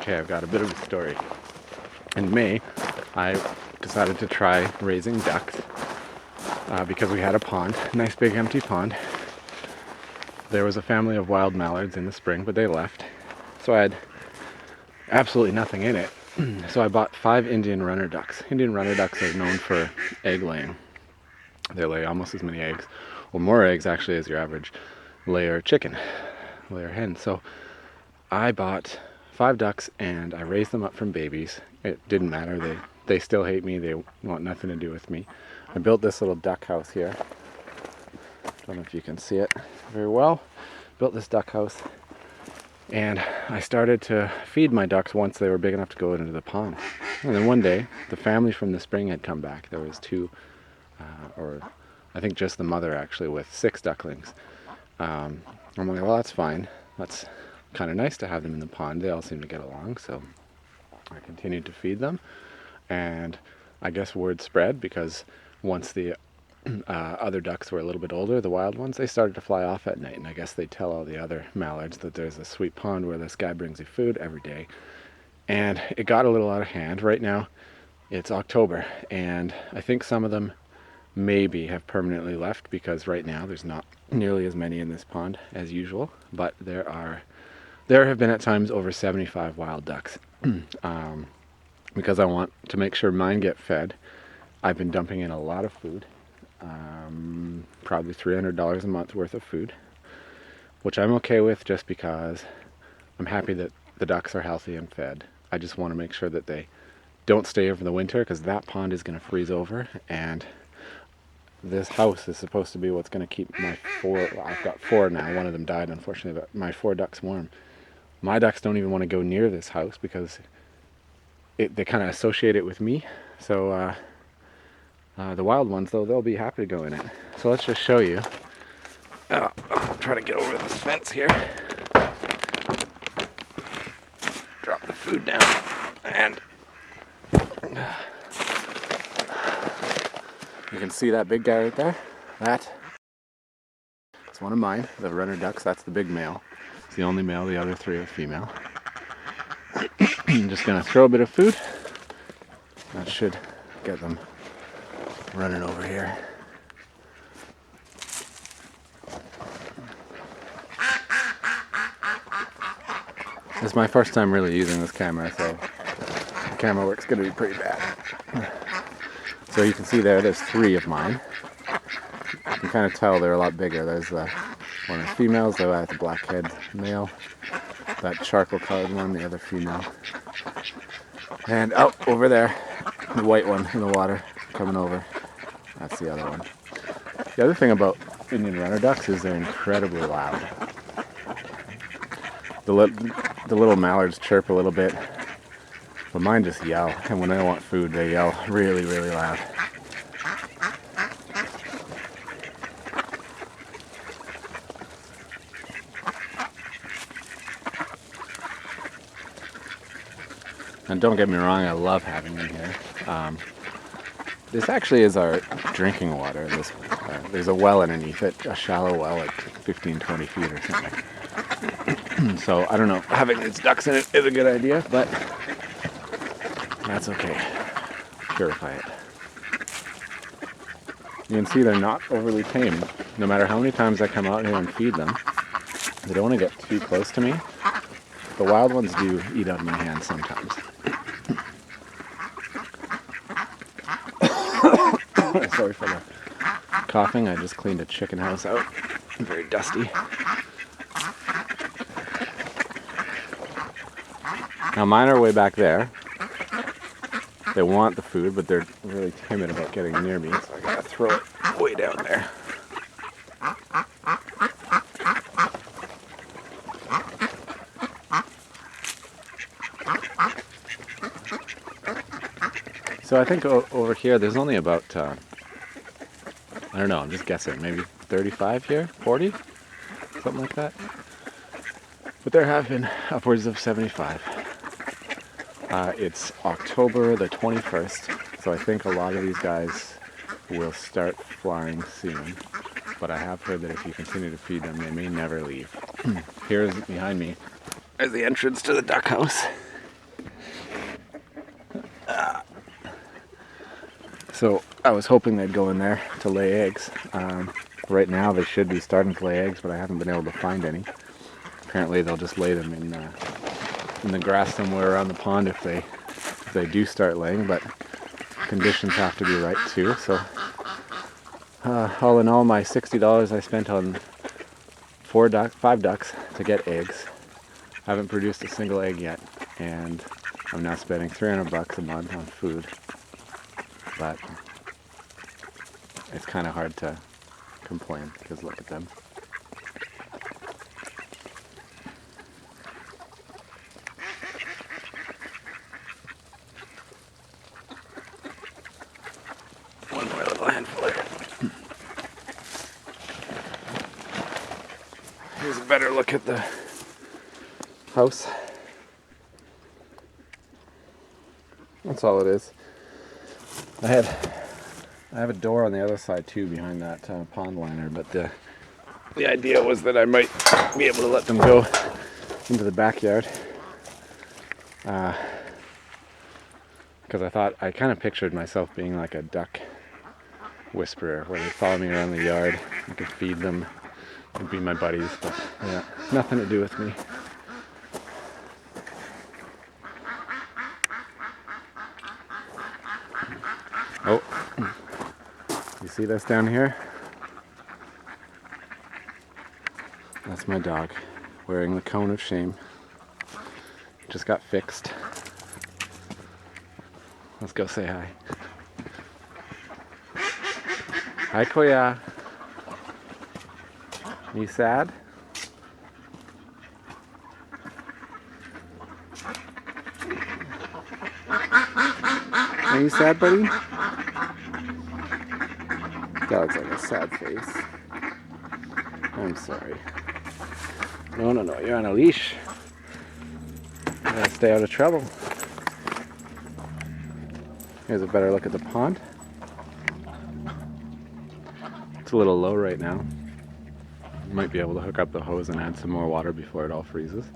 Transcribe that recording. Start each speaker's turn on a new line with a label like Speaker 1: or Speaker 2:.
Speaker 1: Okay, I've got a bit of a story. In May, I decided to try raising ducks because we had a pond, a nice big empty pond. There was a family of wild mallards in the spring, but they left. So I had absolutely nothing in it. So I bought 5 Indian runner ducks. Indian runner ducks are known for egg laying. They lay almost as many eggs, or more eggs actually, as your average layer chicken, layer hen. So I bought 5 ducks and I raised them up from babies. It didn't matter. They still hate me. They want nothing to do with me. I built this little duck house here. Don't know if you can see it very well. Built this duck house and I started to feed my ducks once they were big enough to go into the pond. And then one day, the family from the spring had come back. There was 2, or I think just the mother actually, with 6 ducklings. I'm like, well, that's fine. That's kind of nice to have them in the pond. They all seem to get along, so I continued to feed them. And I guess word spread because once the other ducks were a little bit older, the wild ones, they started to fly off at night. And I guess they tell all the other mallards that there's a sweet pond where this guy brings you food every day. And it got a little out of hand. Right now, it's October, and I think some of them maybe have permanently left because right now there's not nearly as many in this pond as usual, but there have been at times over 75 wild ducks. Because I want to make sure mine get fed, I've been dumping in a lot of food, probably $300 a month worth of food, which I'm okay with just because I'm happy that the ducks are healthy and fed. I just want to make sure that they don't stay over the winter because that pond is going to freeze over, and this house is supposed to be what's going to keep my 4, well, I've got 4 now, one of them died unfortunately, but my 4 ducks warm. My ducks don't even want to go near this house because they kind of associate it with me. So the wild ones, though, they'll be happy to go in it. So let's just show you. I'll try to get over this fence here. Drop the food down. And you can see that big guy right there. That's one of mine, the runner ducks. That's the big male. It's the only male. The other 3 are female. I'm just going to throw a bit of food. That should get them running over here. This is my first time really using this camera, so the camera work's going to be pretty bad. So you can see there's 3 of mine. You can kind of tell they're a lot bigger. There's one of the females, though I have the black-head male. That charcoal colored one, the other female. And over there, the white one in the water coming over. That's the other one. The other thing about Indian runner ducks is they're incredibly loud. The little mallards chirp a little bit, but mine just yell. And when they want food, they yell really, really loud. And don't get me wrong, I love having them here. This actually is our drinking water. There's a well underneath it, a shallow well at 15-20 feet or something. So I don't know, having these ducks in it is a good idea, but that's okay. Purify it. You can see they're not overly tame. No matter how many times I come out here and feed them, they don't want to get too close to me. The wild ones do eat out of my hand sometimes. Sorry for the coughing. I just cleaned a chicken house out. Very dusty. Now mine are way back there. They want the food, but they're really timid about getting near me, so I gotta throw it way down there. So I think over here there's only about, I don't know, I'm just guessing, maybe 35 here, 40, something like that. But there have been upwards of 75. It's October the 21st, so I think a lot of these guys will start flying soon. But I have heard that if you continue to feed them, they may never leave. Here's behind me is the entrance to the duck house. So I was hoping they'd go in there to lay eggs. Right now they should be starting to lay eggs, but I haven't been able to find any. Apparently they'll just lay them in the grass somewhere around the pond if they do start laying, but conditions have to be right too. So all in all, my $60 I spent on 5 ducks to get eggs. I haven't produced a single egg yet, and I'm now spending $300 a month on food. But it's kind of hard to complain because look at them. One more little handful here. Here's a better look at the house. That's all it is. I have a door on the other side too, behind that pond liner, but the idea was that I might be able to let them go into the backyard, because I kind of pictured myself being like a duck whisperer, where they follow me around the yard. I could feed them, they'd be my buddies, but yeah, nothing to do with me. Oh, you see this down here? That's my dog, wearing the cone of shame. Just got fixed. Let's go say hi. Hi, Koya. You sad? Are you sad, buddy? Dog's like a sad face. I'm sorry. No, you're on a leash. You gotta stay out of trouble. Here's a better look at the pond. It's a little low right now. Might be able to hook up the hose and add some more water before it all freezes.